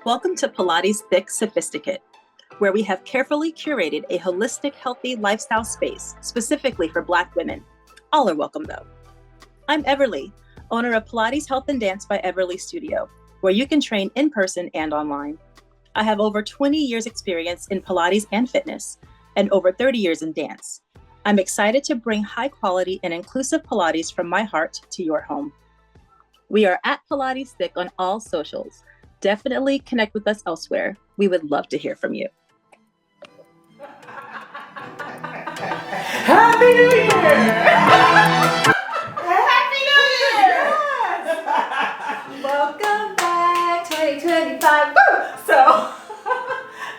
Welcome to Pilates Thique Sophisticate, where we have carefully curated a holistic, healthy lifestyle space specifically for Black women. All are welcome, though. I'm Everlea, owner of Pilates Health and Dance by Everlea Studio, where you can train in person and online. I have over 20 years experience in Pilates and fitness, and over 30 years in dance. I'm excited to bring high quality and inclusive Pilates from my heart to your home. We are at Pilates Thique on all socials. Definitely connect with us elsewhere. We would love to hear from you. Happy New Year! Happy New Year! Yes. Welcome back, 2025. Woo! So,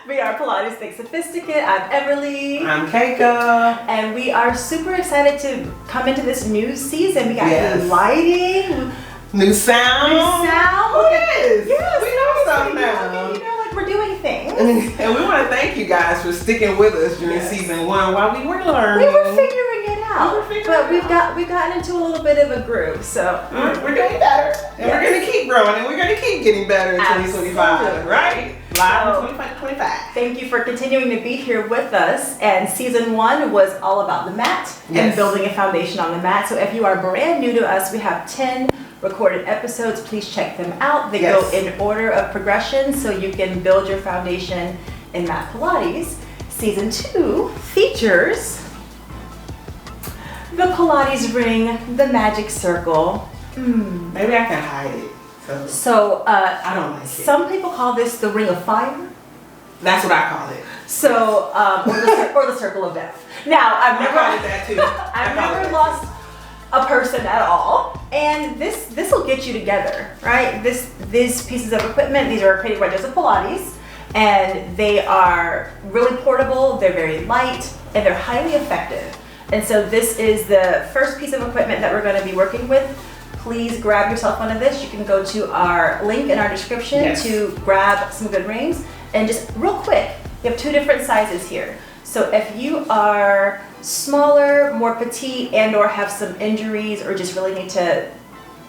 we are Pilates Thique Sophisticate. I'm Everlea. I'm Thicka. And we are super excited to come into this new season. We got new lighting. New sound. Yes. We know something now. You know, like we're doing things. And we want to thank you guys for sticking with us during season 1 while we were learning. We were figuring it out. We've gotten into a little bit of a groove. So we're doing better. And we're going to keep growing and we're going to keep getting better in 2025. Right? Live in 2025. Thank you for continuing to be here with us. And season 1 was all about the mat and building a foundation on the mat. So if you are brand new to us, we have 10 recorded episodes. Please check them out. They go in order of progression so you can build your foundation in mat Pilates. Season 2 features the Pilates ring, the magic circle. Maybe I can hide it. So I don't like it. Some people call this the ring of fire. That's what I call it. So or the circle of death. Now I've never call it that too. I've never lost a person at all, and this will get you together, right? These pieces of equipment, these are created by Joseph Pilates, and they are really portable, they're very light, and they're highly effective. And so this is the first piece of equipment that we're going to be working with. Please grab yourself one of this. You can go to our link in our description to grab some good rings. And just real quick, we have 2 different sizes here. So if you are smaller, more petite, and or have some injuries or just really need to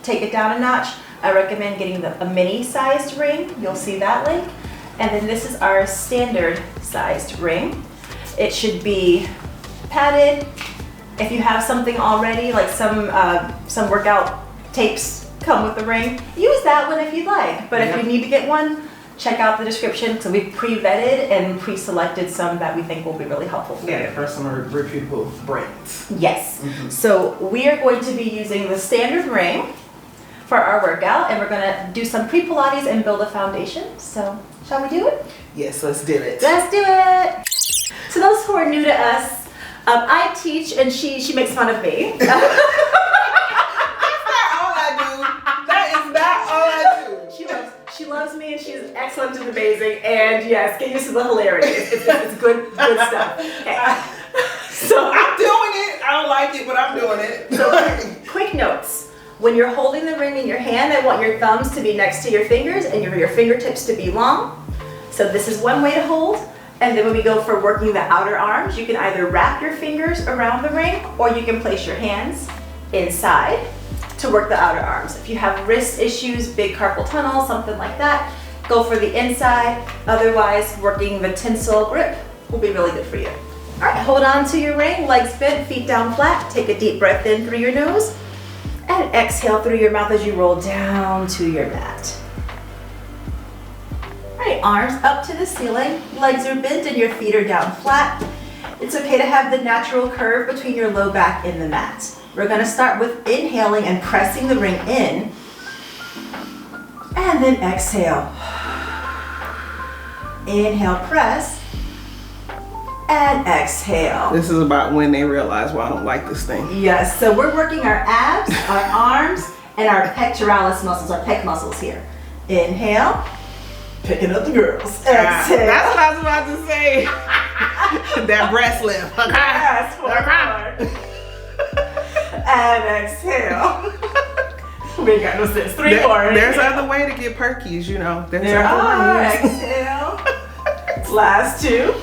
take it down a notch, I recommend getting a mini sized ring. You'll see that link. And then this is our standard sized ring. It should be padded. If you have something already, like some workout tapes come with the ring, use that one if you'd like. But if you need to get one, check out the description. So we've pre-vetted and pre-selected some that we think will be really helpful for you. For some reputable brands. Yes. So we are going to be using the standard ring for our workout, and we're going to do some pre-Pilates and build a foundation. So shall we do it? Yes, let's do it. Let's do it. So those who are new to us, I teach and she makes fun of me. She loves me and she's excellent and amazing, and yes, get used to the hilarity. It's good stuff. Okay. So I'm doing it. I don't like it, but I'm doing it. So quick notes. When you're holding the ring in your hand, I want your thumbs to be next to your fingers and your fingertips to be long. So this is one way to hold. And then when we go for working the outer arms, you can either wrap your fingers around the ring or you can place your hands inside to work the outer arms. If you have wrist issues, big carpal tunnel, something like that, go for the inside. Otherwise, working the tensile grip will be really good for you. All right, hold on to your ring, legs bent, feet down flat. Take a deep breath in through your nose and exhale through your mouth as you roll down to your mat. All right, arms up to the ceiling, legs are bent and your feet are down flat. It's okay to have the natural curve between your low back and the mat. We're going to start with inhaling and pressing the ring in, and then exhale. Inhale, press, and exhale. This is about when they realize why I don't like this thing. Yes, so we're working our abs, our arms, and our pectoralis muscles, our pec muscles here. Inhale, picking up the girls. Exhale. That's what I was about to say. That breast lift. Yes, forward. And exhale. We ain't got no sense. 3 more. There's other way to get perkies, you know. There's other ways. Exhale. Last 2.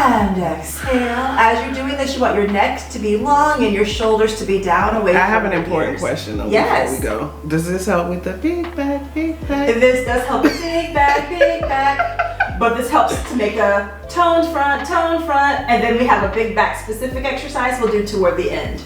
And exhale. As you're doing this, you want your neck to be long and your shoulders to be down away from I have an your important ears. question though Yes. before we go. Does this help with the big back, big back? This does help with big back, but this helps to make a toned front, and then we have a big back specific exercise we'll do toward the end.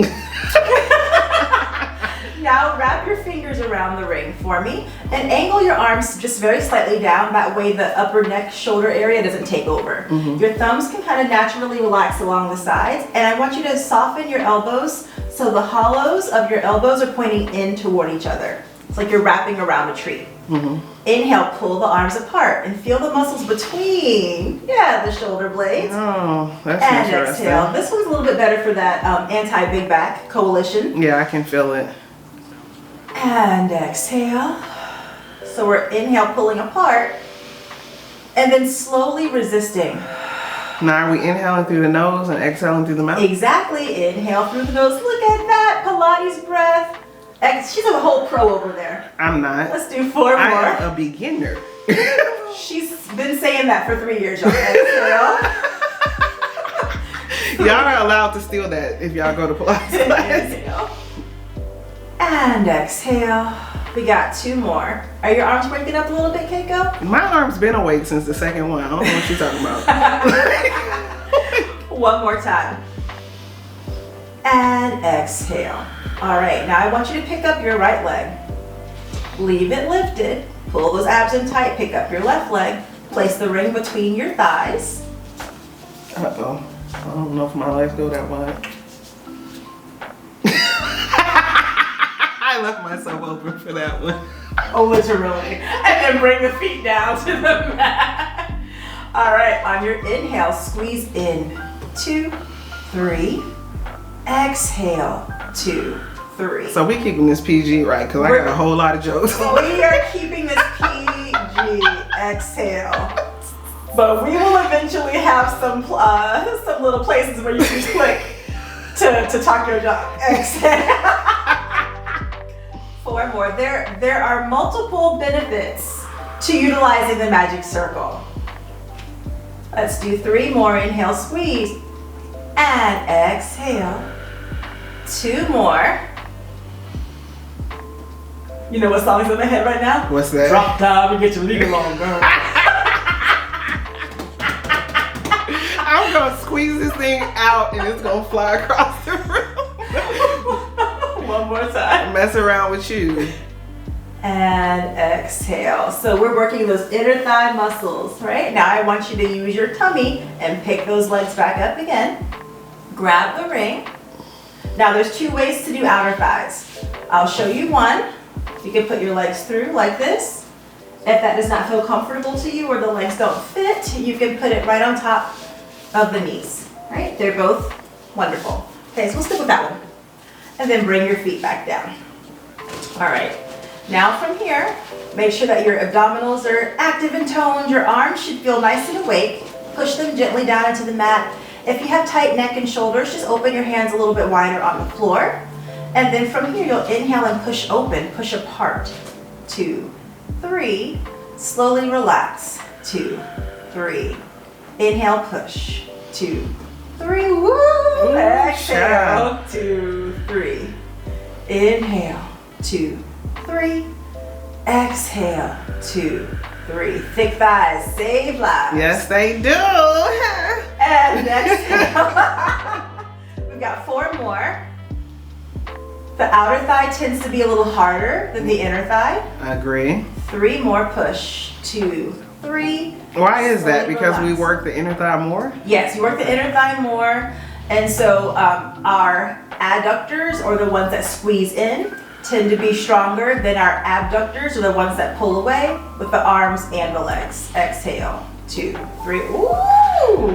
Now wrap your fingers around the ring for me and angle your arms just very slightly down. That way the upper neck shoulder area doesn't take over. Your thumbs can kind of naturally relax along the sides, and I want you to soften your elbows so the hollows of your elbows are pointing in toward each other. It's like you're wrapping around a tree. Inhale, pull the arms apart and feel the muscles between, the shoulder blades. Oh, that's And interesting. exhale. This one's a little bit better for that anti-big back coalition. Yeah, I can feel it. And exhale. So we're inhale, pulling apart, and then slowly resisting. Now are we inhaling through the nose and exhaling through the mouth? Exactly. Inhale through the nose. Look at that Pilates breath. She's a whole pro over there. I'm not. Let's do 4 more. I am a beginner. She's been saying that for 3 years, y'all. Exhale. Y'all are allowed to steal that if y'all go to Pilates class. Inhale. And exhale. We got 2 more. Are your arms waking up a little bit, Keiko? My arm's been awake since the second one. I don't know what you're talking about. 1 more time. And exhale. All right, now I want you to pick up your right leg. Leave it lifted. Pull those abs in tight. Pick up your left leg. Place the ring between your thighs. Uh-oh. I don't know if my legs go that wide. I left myself open for that one. Oh, literally. And then bring the feet down to the mat. All right, on your inhale, squeeze in. 2, 3. Exhale. 2, 3. So we keeping this PG, right? Because I got a whole lot of jokes. We are keeping this PG. Exhale. But we will eventually have some little places where you can click to talk your junk. Exhale. 4 more. There are multiple benefits to utilizing the magic circle. Let's do 3 more. Inhale, squeeze, and exhale. 2 more. You know what song's in my head right now? What's that? Drop down and get your legal on, girl. I'm gonna squeeze this thing out and it's gonna fly across the room. 1 more time. Mess around with you. And exhale. So we're working those inner thigh muscles, right? Now I want you to use your tummy and pick those legs back up again. Grab the ring. Now there's 2 ways to do outer thighs. I'll show you one. You can put your legs through like this. If that does not feel comfortable to you or the legs don't fit, you can put it right on top of the knees, right? They're both wonderful. Okay, so we'll stick with that one. And then bring your feet back down. All right, now from here, make sure that your abdominals are active and toned. Your arms should feel nice and awake. Push them gently down into the mat. If you have tight neck and shoulders, just open your hands a little bit wider on the floor. And then from here, you'll inhale and push open, push apart. 2, 3, slowly relax. 2, 3, inhale, push. 2, 3, woo! Exhale. 2, 3, inhale. 2, 3, exhale. 2, 3. Thick thighs save lives. Yes, they do. And exhale. We've got 4 more. The outer thigh tends to be a little harder than the inner thigh. I agree. 3 more, push. 2, 3. Why is that? Slowly Because we relax. work the inner thigh more? Yes, you work the inner thigh more. And so our adductors, or the ones that squeeze in, tend to be stronger than our abductors, or the ones that pull away with the arms and the legs. Exhale. 2, 3. Ooh!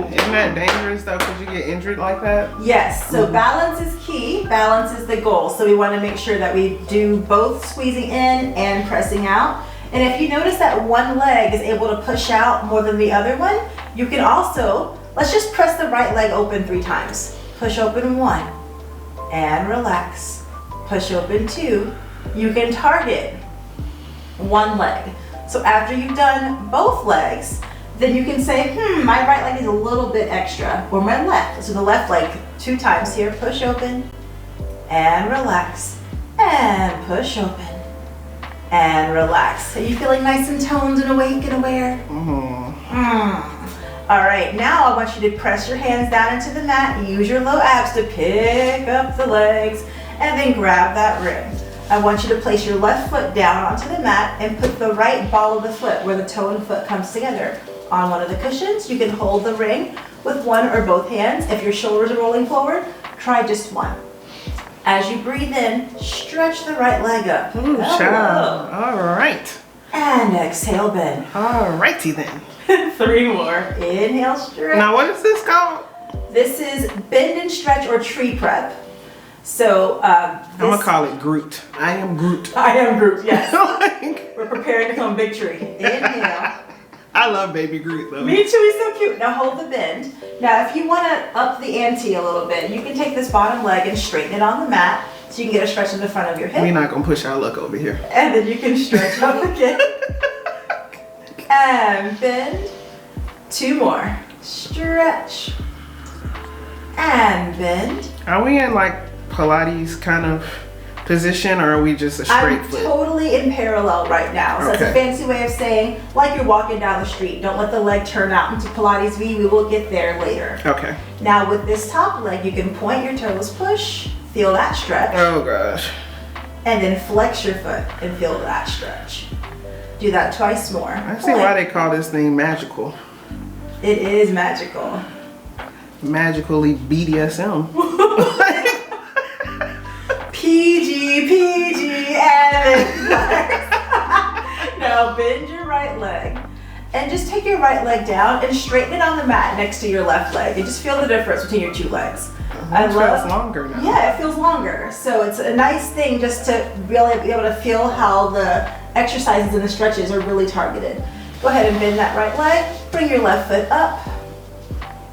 Isn't that dangerous though? Because you get injured like that? Yes, so balance is key. Balance is the goal. So we want to make sure that we do both squeezing in and pressing out. And if you notice that one leg is able to push out more than the other one, you can also, let's just press the right leg open 3 times. Push open 1 and relax. Push open 2. You can target 1 leg. So after you've done both legs, then you can say, my right leg is a little bit extra, or my left. So the left leg 2 times here, push open and relax, and push open and relax. Are you feeling nice and toned and awake and aware? All right, now I want you to press your hands down into the mat, use your low abs to pick up the legs, and then grab that ring. I want you to place your left foot down onto the mat and put the right ball of the foot where the toe and foot comes together on one of the cushions. You can hold the ring with one or both hands. If your shoulders are rolling forward, try just one. As you breathe in, stretch the right leg up. Ooh, child. All right. And exhale, bend. All righty then. 3 more. Inhale, stretch. Now what is this called? This is bend and stretch or tree prep. So I'm gonna call it Groot. I am Groot. I am Groot, yes. We're preparing to become big tree. Inhale. I love baby Groot though. Me too, he's so cute. Now hold the bend. Now if you want to up the ante a little bit, you can take this bottom leg and straighten it on the mat so you can get a stretch in the front of your hip. We're not gonna push our luck over here. And then you can stretch up again. And bend. 2 more. Stretch. And bend. Are we in like Pilates kind of position, or are we just a straight foot? I'm totally in parallel right now. So Okay. it's a fancy way of saying, like you're walking down the street. Don't let the leg turn out into Pilates V. We will get there later. Okay. Now with this top leg, you can point your toes, push, feel that stretch, Oh gosh. and then flex your foot and feel that stretch. Do that twice more. I see why they call this thing magical. It is magical. Magically BDSM. PG, and flex. Now bend your right leg. And just take your right leg down and straighten it on the mat next to your left leg. And just feel the difference between your 2 legs. It feels longer now. Yeah, it feels longer. So it's a nice thing just to really be able to feel how the exercises and the stretches are really targeted. Go ahead and bend that right leg. Bring your left foot up.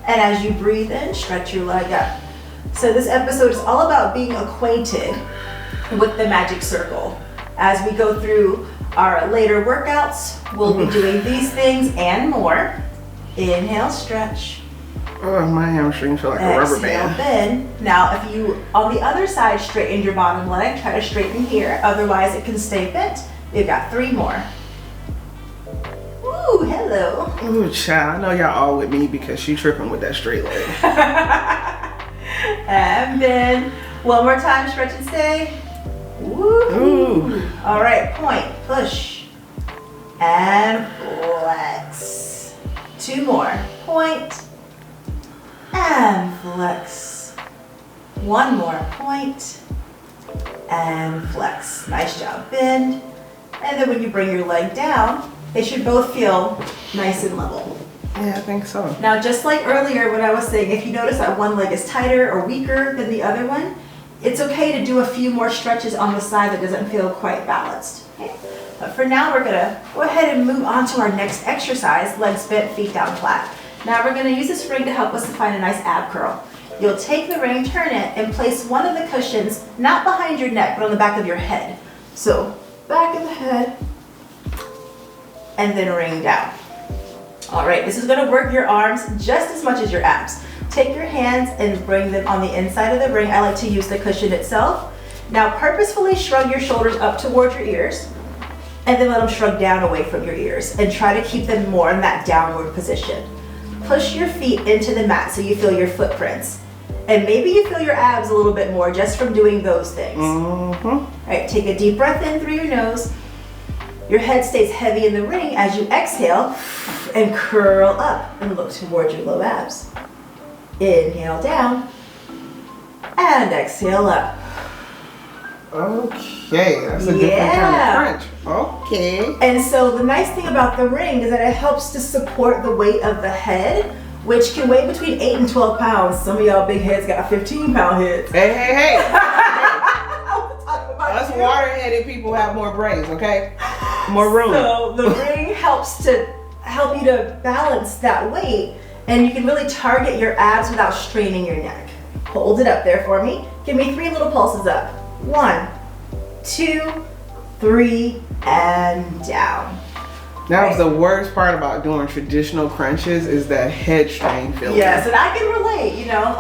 And as you breathe in, stretch your leg up. So this episode is all about being acquainted with the magic circle. As we go through our later workouts, we'll be doing these things and more. Inhale, stretch. Oh, my hamstring feel like a rubber Exhale, band. bend. Now, if you, on the other side, straightened your bottom leg, try to straighten here. Otherwise, it can stay bent. We've got 3 more. Ooh, hello. Ooh, child, I know y'all all with me because she tripping with that straight leg. And bend. One more time, stretch and stay. Woo. All right, point, push, and flex. 2 more. Point and flex. 1 more. Point and flex. Nice job. Bend. And then when you bring your leg down, they should both feel nice and level. Yeah, I think so. Now, just like earlier when I was saying, if you notice that one leg is tighter or weaker than the other one, it's okay to do a few more stretches on the side that doesn't feel quite balanced. Okay. But for now, we're gonna go ahead and move on to our next exercise, legs bent, feet down flat. Now we're gonna use this ring to help us to find a nice ab curl. You'll take the ring, turn it, and place one of the cushions, not behind your neck, but on the back of your head. So, back of the head, and then ring down. All right, this is gonna work your arms just as much as your abs. Take your hands and bring them on the inside of the ring. I like to use the cushion itself. Now purposefully shrug your shoulders up towards your ears, and then let them shrug down away from your ears, and try to keep them more in that downward position. Push your feet into the mat so you feel your footprints. And maybe you feel your abs a little bit more just from doing those things. All right, take a deep breath in through your nose. Your head stays heavy in the ring as you exhale and curl up and look towards your low abs. Inhale down and exhale up. Okay, that's a different kind of crunch. Okay. And so the nice thing about the ring is that it helps to support the weight of the head, which can weigh between 8 and 12 pounds. Some of y'all big heads got 15-pound heads. Hey. Us water-headed people have more brains, okay? More room. So the ring helps to help you to balance that weight, and you can really target your abs without straining your neck. Hold it up there for me. Give me 3 little pulses up. 1, 2, 3, and down. That was the worst part about doing traditional crunches is that head strain feeling. Yes, and I can relate, you know.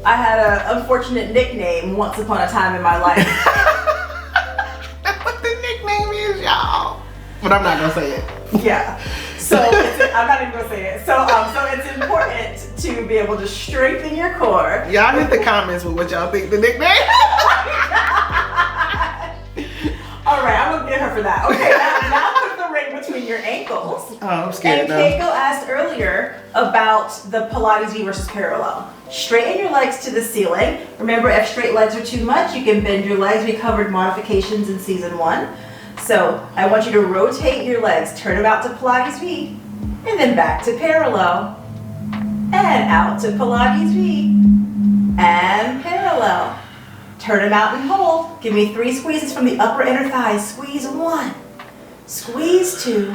I had an unfortunate nickname once upon a time in my life. That's what the nickname is, y'all. But I'm not gonna say it. Yeah. So I'm not even gonna say it. So it's important to be able to strengthen your core. Y'all hit the comments with what y'all think the nickname. All right, I'm gonna get her for that. Okay, now put the ring between your ankles. Oh, I'm scared And now. Keiko asked earlier about the Pilates V versus parallel. Straighten your legs to the ceiling. Remember, if straight legs are too much, you can bend your legs. We covered modifications in season 1. So I want you to rotate your legs, turn them out to Pilates V, and then back to parallel, and out to Pilates V, and parallel. Turn them out and hold. Give me 3 squeezes from the upper inner thighs. Squeeze 1, squeeze 2,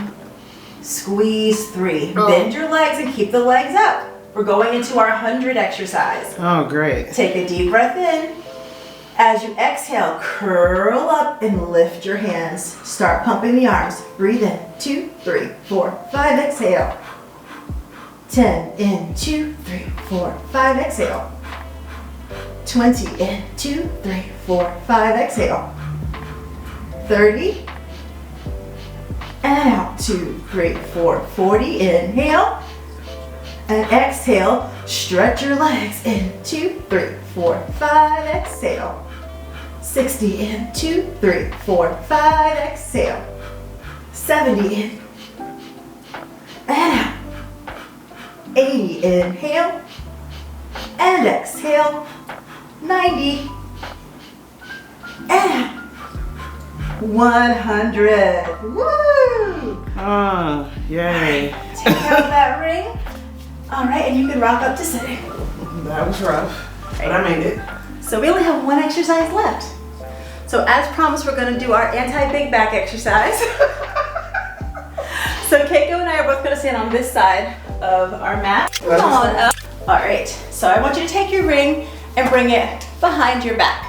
squeeze 3. Oh. Bend your legs and keep the legs up. We're going into our 100 exercise. Oh, great. Take a deep breath in. As you exhale, curl up and lift your hands. Start pumping the arms. Breathe in. 2, 3, 4, 5. Exhale. 10 in. 2, 3, 4, 5. Exhale. 20 in. 2, 3, 4, 5. Exhale. 30. And out. 2, 3, 4, 40. Inhale. And exhale. Stretch your legs in. 2, 3, 4, 5. Exhale. 60 in. 2, 3, 4, 5. Exhale. 70 in. And out. 80. Inhale. And exhale. 90. And out. 100. Woo! Oh, yay. Take out that ring. All right, and you can rock up to sitting. That was rough, but I made it. So we only have 1 exercise left. So as promised, we're gonna do our anti-big back exercise. So Keiko and I are both gonna stand on this side of our mat. Come on up. All right, so I want you to take your ring and bring it behind your back.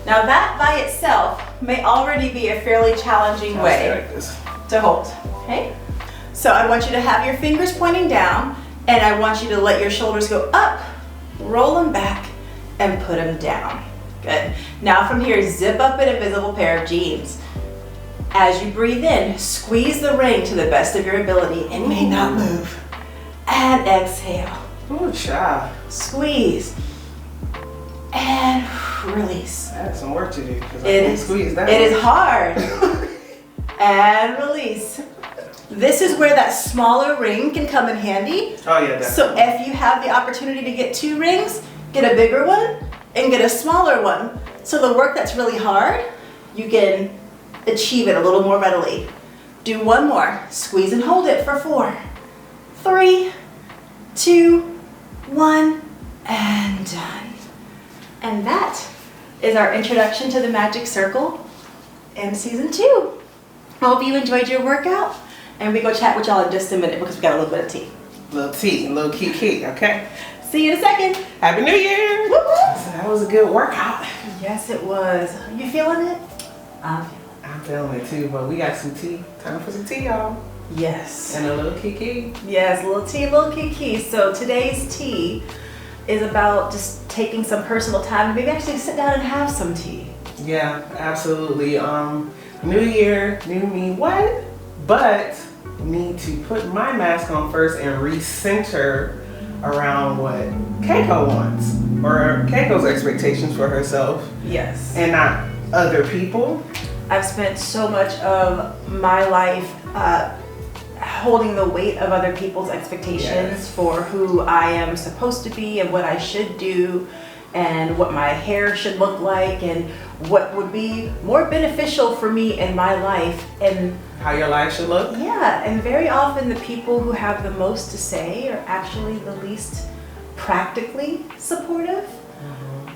Now that by itself may already be a fairly challenging way Like this. to hold, okay? So I want you to have your fingers pointing down, and I want you to let your shoulders go up, roll them back, and put them down. Good. Now from here, zip up an invisible pair of jeans. As you breathe in, squeeze the ring to the best of your ability. It may not move. And exhale. Ooh, child. Squeeze. And release. I have some work to do because I It can't is, squeeze that. it is hard. And release. This is where that smaller ring can come in handy. Oh, yeah, definitely. So if you have the opportunity to get 2 rings, get a bigger one and get a smaller one. So the work that's really hard, you can achieve it a little more readily. Do 1 more. Squeeze and hold it for 4, 3, 2, 1, and done. And that is our introduction to the Magic Circle in season 2. I hope you enjoyed your workout, and we go chat with y'all in just a minute because we got a little bit of tea. Little tea, little key, okay? See you in a second. Happy New Year! Whoop, whoop. So that was a good workout. Yes, it was. You feeling it? I'm feeling I'm feeling it too, but we got some tea. Time for some tea, y'all. it. Yes. And a little kiki. Yes, little tea, little kiki. So today's tea is about just taking some personal time and maybe actually sit down and have some tea. Yeah, absolutely. New year, new me, what? But need to put my mask on first and recenter around what Keiko wants or Keiko's expectations for herself Yes. and not other people. I've spent so much of my life holding the weight of other people's expectations Yes. for who I am supposed to be and what I should do and what my hair should look like and what would be more beneficial for me in my life. And How your life should look. yeah, and very often the people who have the most to say are actually the least practically supportive.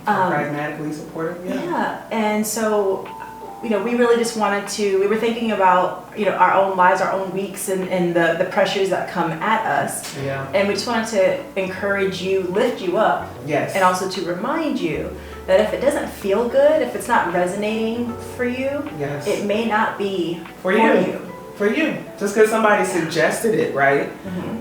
Pragmatically supportive. Yeah, and so, you know, we really just wanted to, we were thinking about, you know, our own lives, our own weeks and the pressures that come at us. Yeah. And we just wanted to encourage you, lift you up, Yes. and also to remind you that if it doesn't feel good, if it's not resonating for you, Yes. it may not be For you. for you. Just because somebody suggested it, right,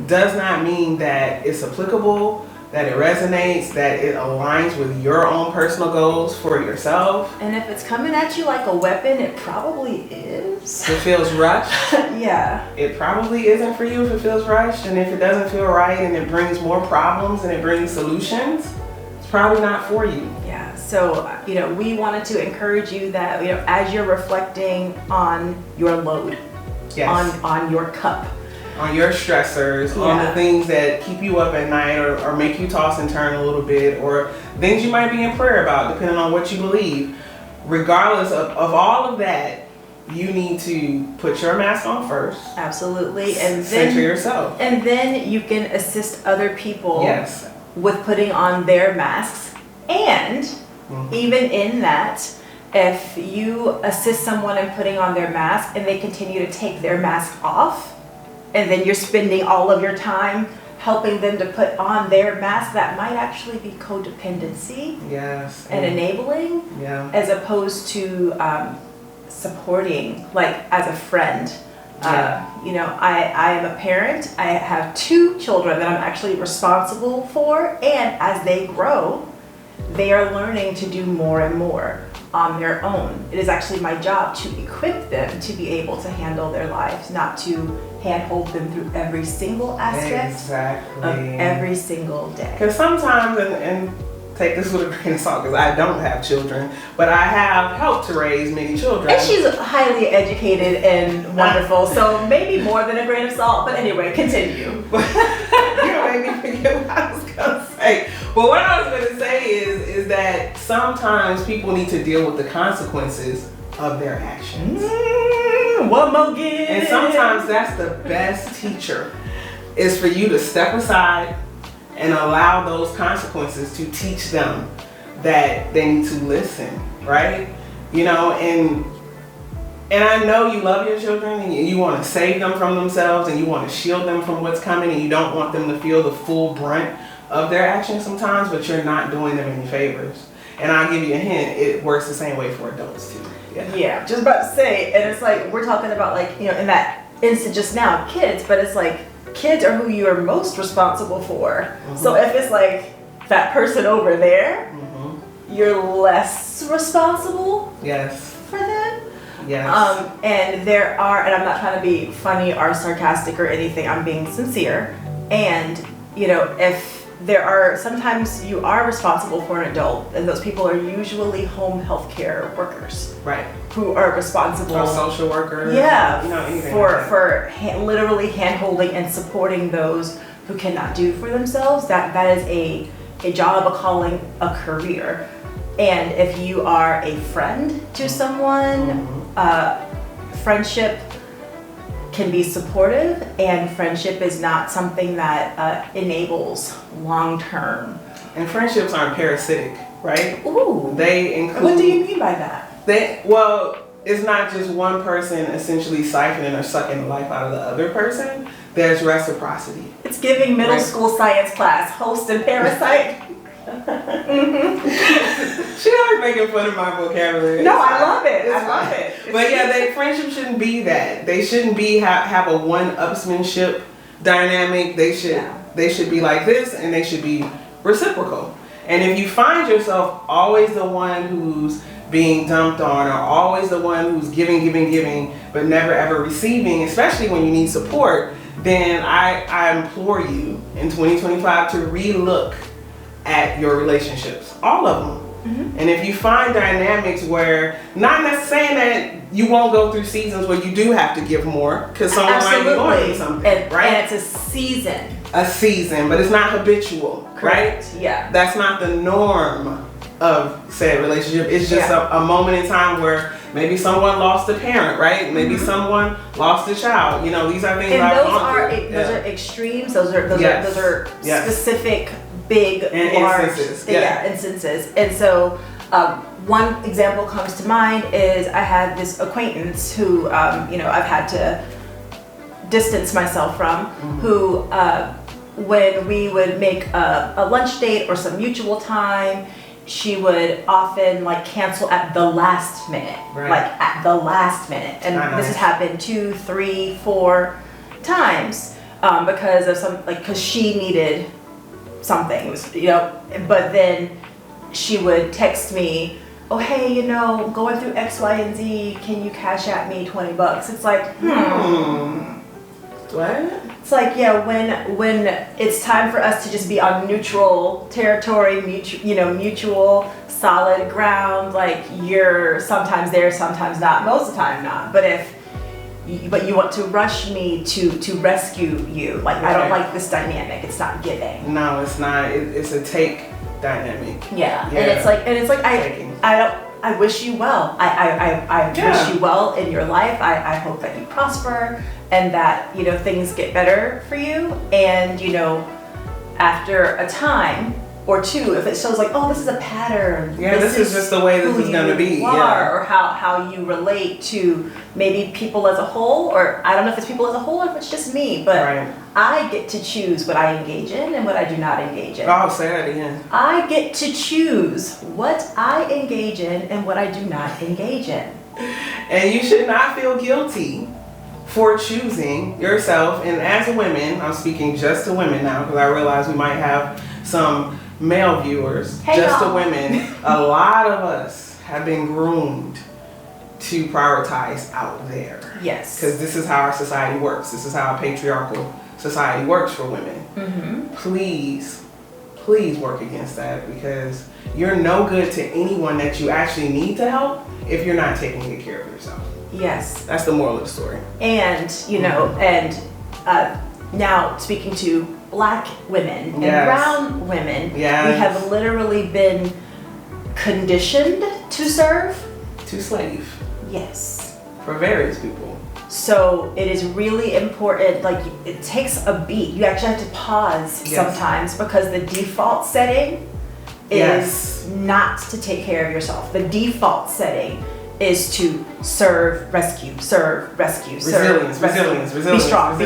does not mean that it's applicable, that it resonates, that it aligns with your own personal goals for yourself. And if it's coming at you like a weapon, it probably is. It feels rushed. Yeah. It probably isn't for you if it feels rushed, and if it doesn't feel right and it brings more problems and it brings solutions, it's probably not for you. Yeah. So, we wanted to encourage you that, as you're reflecting on your load, Yes. on your cup, on your stressors, on the things that keep you up at night or make you toss and turn a little bit, or things you might be in prayer about, depending on what you believe. Regardless of all of that, you need to put your mask on first. Absolutely. And center yourself. And then you can assist other people with putting on their masks. And even in that, if you assist someone in putting on their mask and they continue to take their mask off, and then you're spending all of your time helping them to put on their mask, that might actually be codependency. Yes. And enabling. Yeah. As opposed to supporting, like as a friend. I am a parent. I have 2 children that I'm actually responsible for, and as they grow, they are learning to do more and more on their own. It is actually my job to equip them to be able to handle their lives, not to handhold them through every single aspect of every single day. Because sometimes, and take this with a grain of salt, because I don't have children, but I have helped to raise many children. And she's highly educated and wonderful, so maybe more than a grain of salt, but anyway, continue. You made me forget what I was going to say. But what I was going to say is that sometimes people need to deal with the consequences of their actions. One more again. And sometimes that's the best teacher, is for you to step aside and allow those consequences to teach them that they need to listen, right? And I know you love your children and you want to save them from themselves and you want to shield them from what's coming, and you don't want them to feel the full brunt of their actions sometimes, but you're not doing them any favors. And I'll give you a hint, it works the same way for adults too. Yeah, just about to say, and it's like, we're talking about in that instant just now, kids, but it's like, kids are who you are most responsible for. So if it's like that person over there, you're less responsible for them. Yes. And there are, and I'm not trying to be funny or sarcastic or anything, I'm being sincere. And, if there are, sometimes you are responsible for an adult, and those people are usually home healthcare workers. Right. Who are responsible. Or social workers. Yeah. Anything for literally hand-holding and supporting those who cannot do for themselves. That is a job, a calling, a career. And if you are a friend to someone, friendship can be supportive, and friendship is not something that enables long-term. And friendships aren't parasitic, right? Ooh. They include. What do you mean by that? It's not just one person essentially siphoning or sucking the life out of the other person. There's reciprocity. It's giving middle school science class, host and parasite. She always making fun of my vocabulary. No, I love it. I love it. But friendship shouldn't be that. They shouldn't be have a one-upsmanship dynamic. They should be like this, and they should be reciprocal. And if you find yourself always the one who's being dumped on, or always the one who's giving, but never ever receiving, especially when you need support, then I implore you in 2025 to relook at your relationships, all of them. And if you find dynamics where, not necessarily saying that you won't go through seasons where you do have to give more, because someone might be going through something, right? And it's a season, but it's not habitual, correct? Right? Yeah. That's not the norm of said relationship. It's just a moment in time where maybe someone lost a parent, right? Maybe someone lost a child. These are things. And those are extremes. Those are specific, big, and large instances. And so one example comes to mind is I had this acquaintance who I've had to distance myself from, who when we would make a lunch date or some mutual time, she would often like cancel at the last minute, like at the last minute. And this has happened 2, 3, 4 times because of because she needed something. It was, you know, but then she would text me, oh, hey, you know, going through X, Y, and Z, can you cash at me $20? It's like, What? It's like, yeah, when it's time for us to just be on neutral territory, mutual solid ground, like you're sometimes there, sometimes not, most of the time not. But you want to rush me to rescue you, like I don't like this dynamic. It's not giving. No, it's not. It's a take dynamic. Yeah. And it's like I wish you well. I wish you well in your life. I hope that you prosper and that, you know, things get better for you. And, you know, after a time or two, if it shows like, oh, this is a pattern. Yeah, this is just the way this is going to be. Or how you relate to maybe people as a whole, or I don't know if it's people as a whole or if it's just me, but I get to choose what I engage in and what I do not engage in. Oh, say that again. I get to choose what I engage in and what I do not engage in. And you should not feel guilty for choosing yourself. And as women, I'm speaking just to women now because I realize we might have some male viewers, to women. A lot of us have been groomed to prioritize out there. Yes. Because this is how our society works. This is how a patriarchal society works for women. Mm-hmm. Please work against that, because you're no good to anyone that you actually need to help if you're not taking good care of yourself. Yes. That's the moral of the story. And, you know, and now speaking to Black women and brown women, we have literally been conditioned to serve. To slave. Yes. For various people. So it is really important, like it takes a beat. You actually have to pause sometimes because the default setting is not to take care of yourself. The default setting is to serve, rescue, resilience. Be strong.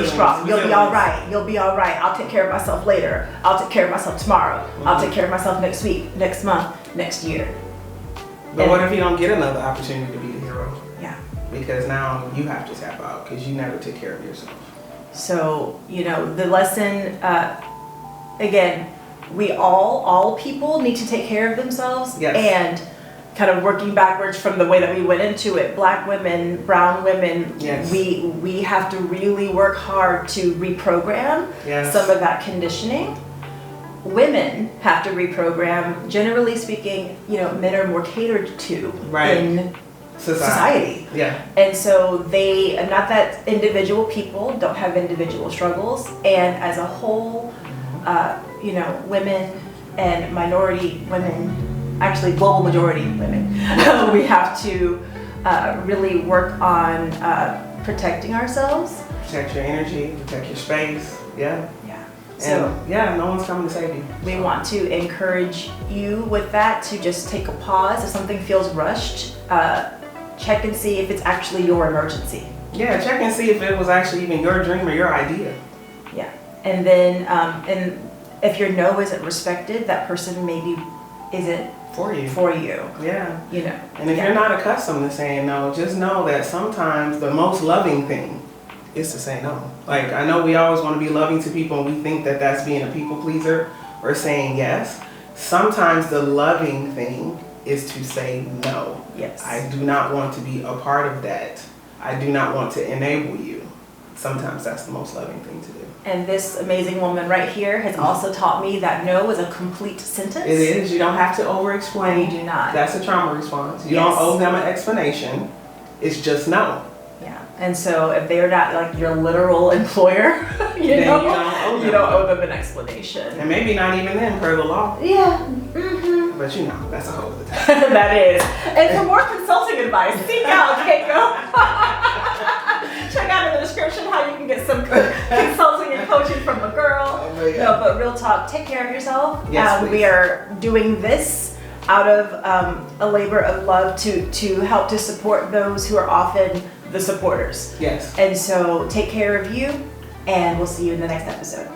You'll be all right. I'll take care of myself later. I'll take care of myself tomorrow. Mm-hmm. I'll take care of myself next week, next month, next year. But what if you don't get another opportunity to be the hero? Yeah. Because now you have to tap out because you never took care of yourself. So, you know, the lesson, again, we all people need to take care of themselves. Yes. And kind of working backwards from the way that we went into it, Black women, brown women, we have to really work hard to reprogram some of that conditioning. Women have to reprogram. Generally speaking, you know, men are more catered to in society. Yeah. And so not that individual people don't have individual struggles, and as a whole, you know, women and minority women, actually global majority women, we have to really work on protecting ourselves. Protect your energy, protect your space. Yeah. So no one's coming to save you. We want to encourage you with that to just take a pause. If something feels rushed, check and see if it's actually your emergency. Yeah, check and see if it was actually even your dream or your idea. Yeah, and then and if your no isn't respected, that person maybe isn't for you. Yeah. You know. And if you're not accustomed to saying no, just know that sometimes the most loving thing is to say no. Like, I know we always want to be loving to people and we think that that's being a people pleaser or saying yes. Sometimes the loving thing is to say no. Yes. I do not want to be a part of that. I do not want to enable you. Sometimes that's the most loving thing to do. And this amazing woman right here has also taught me that no is a complete sentence. It is. You don't have to over-explain. You do not. That's a trauma response. You don't owe them an explanation. It's just no. Yeah. And so if they're not like your literal employer, you don't owe them an explanation. And maybe not even then per the law. Yeah. Mm-hmm. But you know, that's a whole other time. That is. And for more consulting advice, seek out Keiko. Check out in the description how you can get some consulting and coaching from a girl. No, but real talk, take care of yourself. Yes, we are doing this out of a labor of love to help to support those who are often the supporters. Yes. And so take care of you, and we'll see you in the next episode.